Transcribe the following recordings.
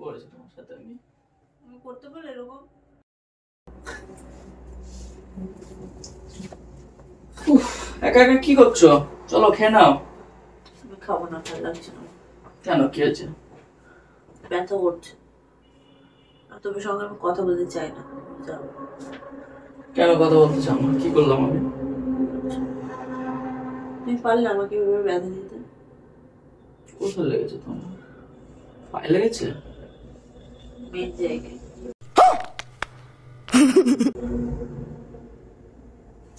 করেছে তোমার সাথে আমি করতে পারলে এরকম? একা একা কি করছো? চলো খেয়ে নাও। আমি খাবো না, ভালো লাগছে না। কেন, কি হয়েছে? ব্যথা করছে। আর তোমার সঙ্গে আমি কথা বলতে চাই না। যাও। কেন কথা বলতে চাও না? কি করলাম আমি? তুমি পারলে আমাকে এভাবে ব্যথা দিতে? কোথায় লেগেছে তোমার? পায়ে লেগেছে? মেন জায়গায়।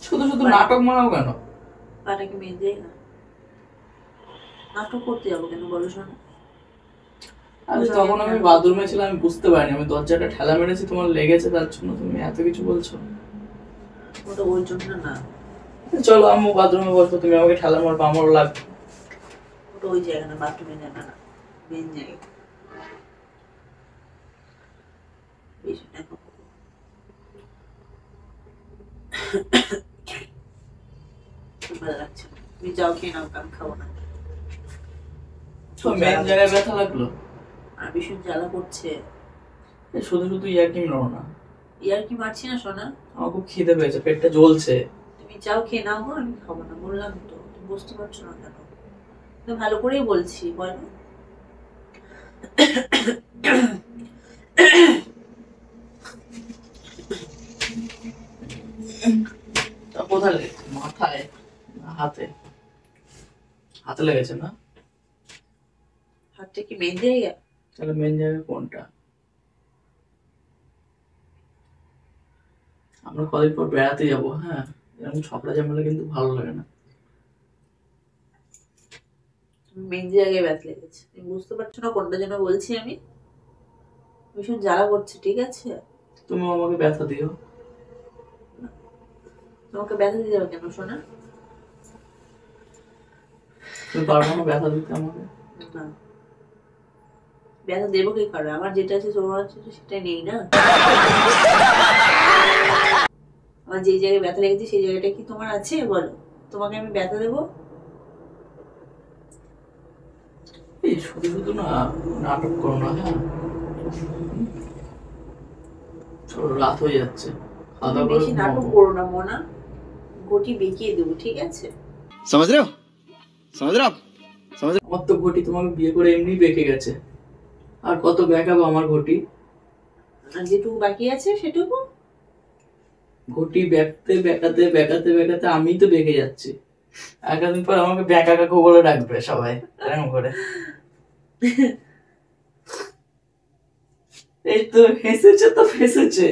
শুধু শুধু নাটক মানাও কেন? পাটা কি মেন জায়গা? নাটক করতে যাবো কেন বলো শোনো? তখন আমি বাথরুমে ছিলাম, আমি বুঝতে পারিনি। আমি দরজাটা ঠেলা মেরেছি, তোমার লেগেছে, তার জন্য তুমি এত কিছু বলছো। ওটা ওর জন্য না। চলো আম্মু বাথরুমে বসবো, তুমি আমাকে ঠেলা মারবো, আমারও লাগবে। ওটা ওই জায়গা না, বাথরুমে জানা না, মেন জায়গা। ভালো লাগছে না, তুমি যাও খেয়ে নাও, আমি খাবো না। মেন জায়গায় ব্যথা লাগলো আর ভীষণ জ্বালা করছে। শুধু শুধু ইয়ার্কি মারো না। ইয়ার্কি মারছি না সোনা। আমার খুব খিদে পেয়েছে, পেটটা জ্বলছে। তুমি যাও খেয়ে নাও, আমি খাবো না বললাম তো। তুমি বুঝতে পারছো না কেন? তুমি ভালো করেই বলছি, বলো। কোথায় লেগেছে? মাথায় না হাতে? হাতে লেগেছে না? হাতটা কি মেন জায়গা? তাহলে মেন জায়গা কোনটা? আমরা কদিন পর বেড়াতে যাবো, হ্যাঁ? এরকম ঝগড়া ঝামেলা কিন্তু ভালো লাগে না। মেন জায়গায় ব্যথা লেগেছে, তুমি বুঝতে পারছো না কোনটা যেন বলছি আমি? ভীষণ জ্বালা করছে, ঠিক আছে? তুমি আমাকে ব্যথা দিও। তোমাকে ব্যথা দিতে হবে কেন সোনা? তুমি পারবো না ব্যথা দিতে আমাকে? না, ব্যথা দেবো কি করে? আমার যেটা আছে তোমার আছে সেটাই নেই না। আমার যে জায়গায় ব্যথা লেগেছে সেই জায়গাটা কি তোমার আছে বলো? তোমাকে আমি ব্যথা দেবো? এই শুধু শুধু না নাটক করো না, হ্যাঁ? চলো, রাত হয়ে যাচ্ছে। বেশি নাটক করো না মোনা, ঘটি বেঁকিয়ে দেবো, ঠিক আছে? समझ रहे हो? समझ रहे हो आप? समझ रहे हो? আমার তো ঘটি তোমাকে বিয়ে করে এমনি বেঁকে গেছে। আর কত বেঁকাবো আমার ঘটি? আর যেটুকু বাকি আছে সেটুকু। ঘটি বেঁকতে বেঁকাতে বেঁকাতে বেঁকাতে আমি তো বেঁকে যাচ্ছি। একদিন পর আমাকে বেঁকা কাকু বলে ডাকবে সবাই, এরকম করে। এই তো হেসেছে তো ফেসেছে।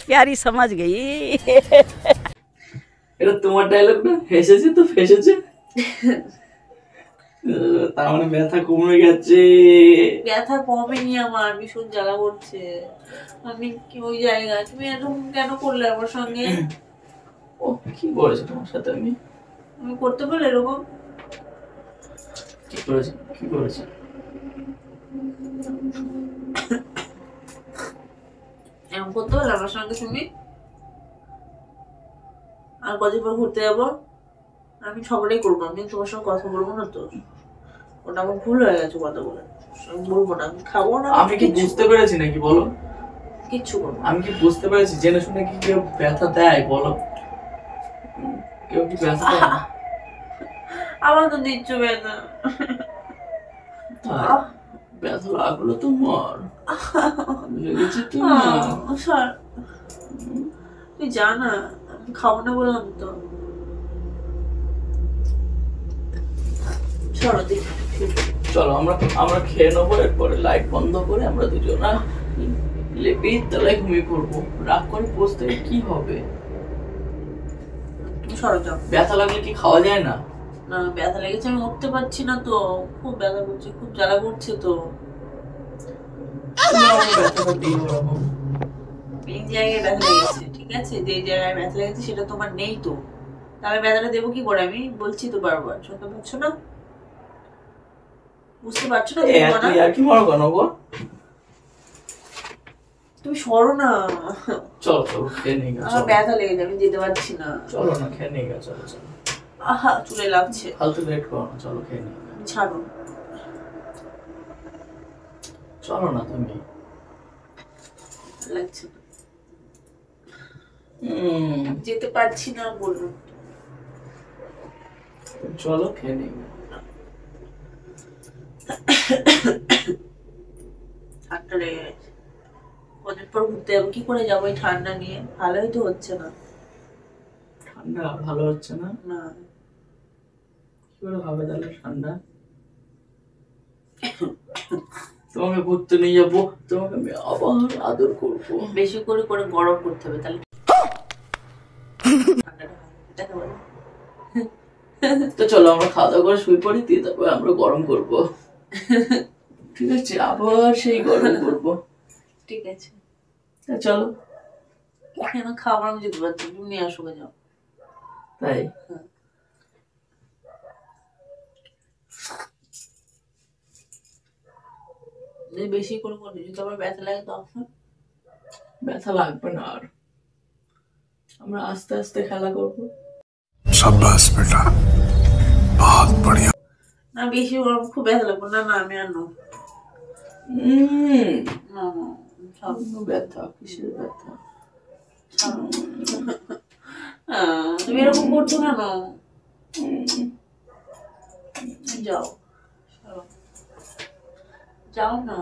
प्यारी समझ गई। এটা তোমার ডায়লগ না? হেসেছে তো ফেসেছে। তার মানে ব্যথা কমে গেছে। ব্যথা কমেনি, আমার ভীষণ জ্বালা করছে। আমি কি ওই জায়গা, তুমি এরকম কেন করলে আমার সঙ্গে? ও কি করেছে তোমার সাথে আমি? আমি করতে পারলে এরকম? কি করেছে? কি করেছে? এরকম করতে পারলে আমার সঙ্গে তুমি? আর কদিন পর ঘুরতে যাবো, আমি সবারই করবো, আমি তোমার সঙ্গে কথা বলবো না তো। ওটা আমার ভুল হয়ে গেছে কথা বলে। আমি বলবো না, আমি খাবো না। আমি কি বুঝতে পেরেছি নাকি বলো? কিচ্ছু করবো। আমি কি বুঝতে পেরেছি? জেনে শুনে কি কেউ ব্যথা দেয় বলো? কেউ কি ব্যথা দেয়? আমার তো দিচ্ছ ব্যথা। ব্যথা লাগলো তোমার? লেগেছে তোমার? তুই জানা আমি খাবো না বললাম তো। চলো আমরা আমরা খেয়ে নেবো, এরপরে লাইট বন্ধ করে আমরা দুজনা লেপে তলায় ঘুমিয়ে পড়বো। রাগ করে বসতে কি হবে? ব্যথা লাগলে কি খাওয়া যায় না? না, ব্যথা লেগেছে, আমি উঠতে পারছি না তো, খুব ব্যথা করছে, খুব জ্বালা করছে তো। এই জায়গায় ব্যথা লেগেছে, ঠিক আছে? যে জায়গায় ব্যথা লেগেছে সেটা তোমার নেই তো, তাহলে ব্যথাটা দেবো কি করে? আমি বলছি তো বারবার, শুনতে পাচ্ছ না? বুঝতে পারছো না? আর কি মারো কেন গো? তুমি সরো না। চলো চলো খেয়ে নিয়ে গেছো। আমার ব্যথা লেগে যাবে, যেতে পারছি না। চলো না, খেয়ে নিয়ে গেছো। চলো চলো। আহা, চুলে লাগছে। ফালতু লেট করো না, চলো খেয়ে নিয়ে। ছাড়ো। চলো না তুমি। লাগছে না, যেতে পারছি না বলুন। চলো খেয়ে নিই। ঠান্ডা লেগে গেছে, কদিন পর ঘুরতে যাবো, কি করে যাবো এই ঠান্ডা নিয়ে? ভালোই তো হচ্ছে না। ঠান্ডা ভালো হচ্ছে না? না, কি করে হবে তাহলে ঠান্ডা? তোমাকে ঘুরতে নিয়ে যাবো, তোমাকে আমি আবার আদর করবো। বেশি করে করে গরম করতে হবে তাহলে ঠান্ডাটা ভালো। দেখা বলো। তো চলো আমরা খাওয়া দাওয়া করে শুয়ে পড়ি, দিয়ে তারপরে আমরা গরম করবো। ঠিক আছে, আবার সেই গরম করবো। ঠিক আছে, তা চলো। কেন খাবার আমি যেতে পারছি, তুমি নিয়ে আসো গে, যাও। তাই যদি বেশি করে করে যদি আবার ব্যথা লাগে তখন? ব্যথা লাগবে না আর, আমরা আস্তে আস্তে খেলা করবো। शाबाश बेटा, बहुत बढ़िया। না বেশি গরম খুব ব্যথা লাগবে না। না আমি আর নো। না না, ছাড়ো। ব্যথা কিসের ব্যথা? তুমি এরকম করছো কেন? যাও, ছাড়ো। যাও না,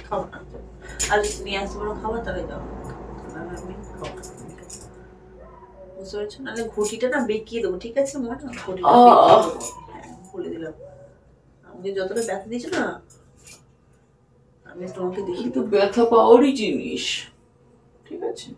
খাবো না। আর নিয়ে আসতে পারো খাবার, তাহলে যাও। আমি খাবো না। বুঝতে পারছো? নাহলে ঘটিটা না বেঁকিয়ে দেবো, ঠিক আছে মা? ঘটিটা বেঁকিয়ে দেবো। হ্যাঁ, বলে দিলাম। আমাকে যতটা ব্যথা দিয়েছে না, আমি তোমাকে দেখি। কিন্তু ব্যথা পাওয়ারই জিনিস, ঠিক আছে?